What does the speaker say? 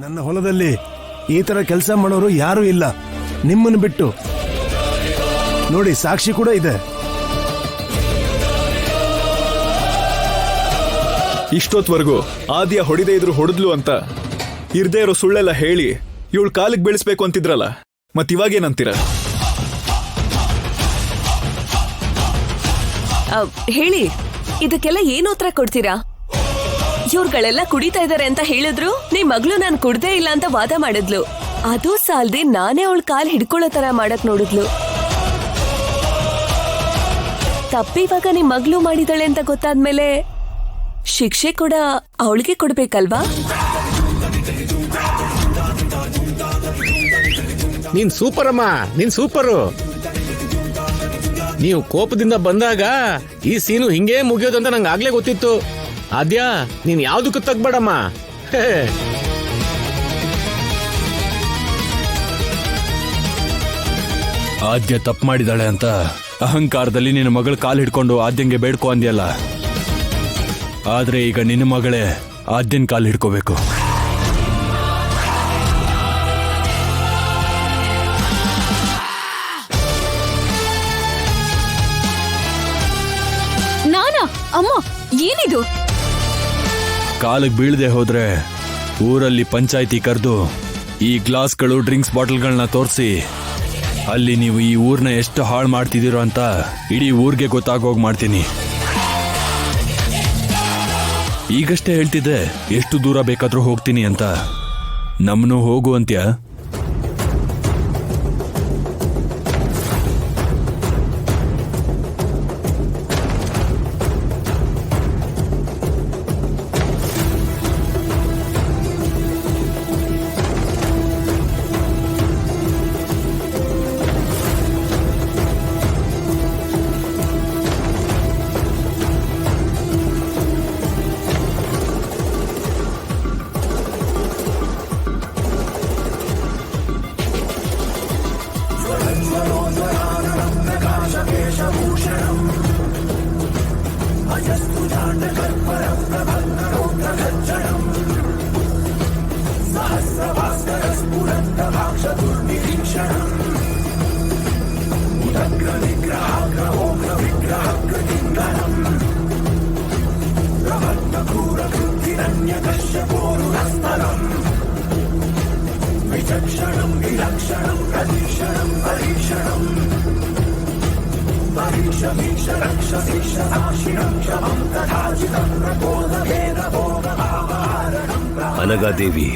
ನನ್ನ ಹೊಲದಲ್ಲಿ ಈ ತರ ಕೆಲಸ ಮಾಡೋರು ಯಾರು ಇಲ್ಲ ನಿಮ್ಮನ್ನು ಬಿಟ್ಟು. ನೋಡಿ, ಸಾಕ್ಷಿ ಕೂಡ ಇದೆ. ಇಷ್ಟೊತ್ವರೆಗೂ ಆದ್ಯ ಹೊಡಿದೇ ಇದ್ರು ಹೊಡೆದ್ಲು ಅಂತ ಇರ್ದೇ ಇರೋ ಸುಳ್ಳೆಲ್ಲ ಹೇಳಿ ಇವಳು ಕಾಲಿಗೆ ಬೀಳಿಸ್ಬೇಕು ಅಂತಿದ್ರಲ್ಲ, ಮತ್ತಿವಾಗೇನಂತೀರ? ಹೇಳಿ, ಇದಕ್ಕೆಲ್ಲ ಏನು ಉತ್ತರ ಕೊಡ್ತೀರಾ? ಇವ್ರುಗಳೆಲ್ಲ ಕುಡಿತಾ ಇದಾರೆ ಅಂತ ಹೇಳಿದ್ರು, ನಿಮ್ ಮಗಳು ನಾನ್ ಕುಡ್ದೇ ಇಲ್ಲ ಅಂತ ವಾದ ಮಾಡಿದ್ಲು. ಅದು ಸಾಲ್ದೆ ನಾನೇ ಅವಳ ಕಾಲ್ ಹಿಡ್ಕೊಳ್ಳೋ ತರ ಮಾಡಕ್ ನೋಡಿದ್ಲು. ತಪ್ಪಿವಾಗ ನಿಮ್ ಮಗಳು ಮಾಡಿದಾಳೆ ಅಂತ ಗೊತ್ತಾದ್ಮೇಲೆ ಶಿಕ್ಷೆ ಕೂಡ ಅವಳಿಗೆ ಕೊಡ್ಬೇಕಲ್ವಾ? ನೀನ್ ಸೂಪರ್ ಅಮ್ಮ, ನೀನ್ ಸೂಪರು. ನೀವು ಕೋಪದಿಂದ ಬಂದಾಗ ಈ ಸೀನು ಹಿಂಗೇ ಮುಗಿಯೋದು ಅಂತ ನಂಗೆ ಆಗ್ಲೇ ಗೊತ್ತಿತ್ತು. ಆದ್ಯ, ನೀನ್ ಯಾವ್ದಕ್ಕೂ ತಗ್ಬೇಡಮ್ಮ. ಆದ್ಯ ತಪ್ಪು ಮಾಡಿದಾಳೆ ಅಂತ ಅಹಂಕಾರದಲ್ಲಿ ನಿನ್ನ ಮಗಳ ಕಾಲು ಹಿಡ್ಕೊಂಡು ಆದ್ಯಂಗೆ ಬೇಡ್ಕೊ ಅಂದ್ಯಲ್ಲ. ಆದ್ರೆ ಈಗ ನಿನ್ನ ಮಗಳೇ ಆದ್ಯನ್ ಕಾಲು ಹಿಡ್ಕೋಬೇಕು. ನಾನಾ? ಅಮ್ಮ, ಏನಿದು? ಕಾಲಿಗೆ ಬೀಳದೆ ಹೋದ್ರೆ ಊರಲ್ಲಿ ಪಂಚಾಯಿತಿ ಕರೆದು ಈ ಗ್ಲಾಸ್ಗಳು, ಡ್ರಿಂಕ್ಸ್ ಬಾಟಲ್ಗಳನ್ನ ತೋರಿಸಿ ಅಲ್ಲಿ ನೀವು ಈ ಊರ್ನ ಎಷ್ಟು ಹಾಳು ಮಾಡ್ತಿದ್ದೀರೋ ಅಂತ ಇಡೀ ಊರಿಗೆ ಗೊತ್ತಾಗೋಗ್ ಮಾಡ್ತೀನಿ. ಈಗಷ್ಟೇ ಹೇಳ್ತಿದ್ದೆ ಎಷ್ಟು ದೂರ ಬೇಕಾದ್ರೂ ಹೋಗ್ತೀನಿ ಅಂತ. ನಮ್ಮನ್ನು ಹೋಗು ಅಂತ್ಯ? ಅನಗಾದೇವಿ